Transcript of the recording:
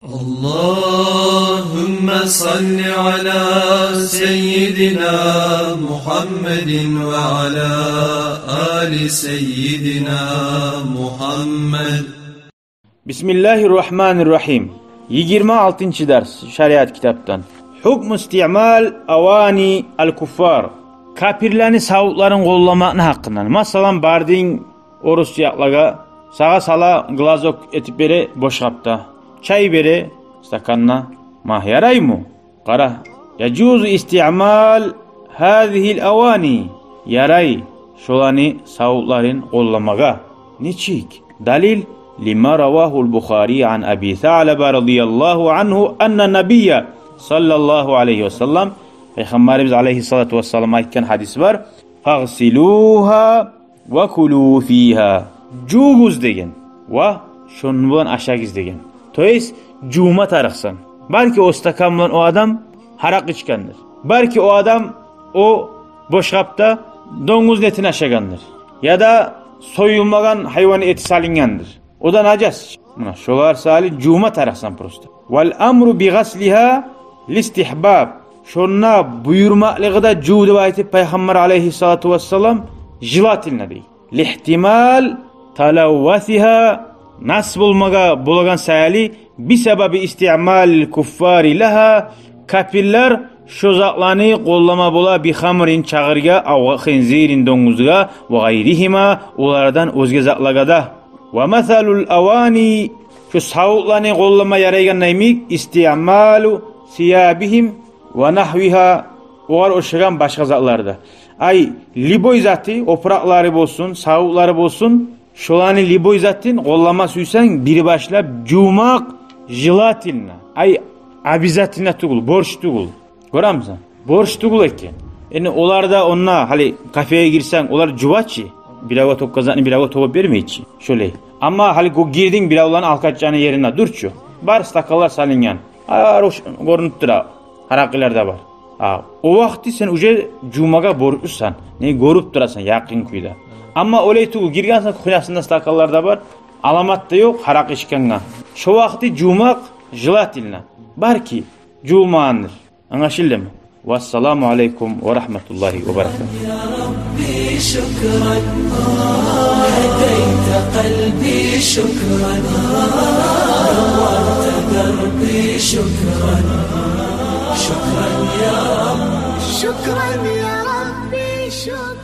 اللهم صل على سيدنا محمد وعلى آل سيدنا محمد. Bismillahirrahmanirrahim. 26. ders şeriat kitaptan. Hukm isti'mal avani al-kuffar. Kapirlerini savutların qollamakны hakkından. Masalan bardin orus yaklaga sağa sala glazok etip bere boş kapta. Çay bere stakanna. Mah yaray mı? Qara. Yajuzu isti'mal hadihil avani. Yaray. Şolani savutların qollamaga. Niçik? Dalil لما رواه البخاري عن أبي ثعلبة رضي الله عنه أن النبي صلى الله عليه وسلم Peygamberimiz aleyhissalatu vesselam aytkan hadis var. Fagsiluha ve kulu fiha. Juğuz degen. Ve şonu bilan aşagiz degen. Toys juma tarıqsan. Belki o stakan bilan o adam haraq içkendir. Belki o adam o boşqapta donguz netini aşagandır. Ya da soyulmagan hayvan eti salingandır. O da najas. Mana şolar sali juma tarıqsan prosta. Vel amru bi gasliha listihbab. Şonna buyurmaklıqda juğu aytip Peygamber aleyhissalatu vesselam jilatilna dey. Lihtimal talavvasiha nasb olmaga bulagan sayali bi sebebi isti'mal kuffari laha kapiller şozaqlani qollama bola bi xamrin çağırga aw xinzirin donguzga ve gayrihima ulardan özge zaqlagada. Ve mesalul avani şu savutlarını qollama yaraygan naymik isti'malu siyabihim ve nahviha olar oşagan başka zatlarda. Ay liboy zati opraqları bolsun, savutları bolsun, şolani liboy zatin qollama suysan biri başlap jumaq jilatilna. Ay abizatina tugul, borç tugul. Göramsan? Borç tugul eken. Yani olarda onna hali kafeye girsen olar juvaçi. Birava top kazanı birava topu vermeyçi. Şöyle. Ama hali girdin biravların alkaçacağını yerine durçu. Bar stakallar salingan. Aroş görünüp dura. Harakiler var. O vakti sen uca cumaga borçlusan. Ne görüp durasan yakın kuyda. Ama olay tuğu girgansan kuyasında stakallar da var. Alamat da yok harak içkenga. Şu vakti cumak jilatilna. Bar ki cumağındır. Anlaşıldı mı? Vesselamu aleykum ve rahmetullahi ve berekatuhu. Ya Rabbi şükran, hedeyte kalbi şükran, nawarte derbi şükran, şükran ya Rabbi, şükran ya Rabbi, şükran.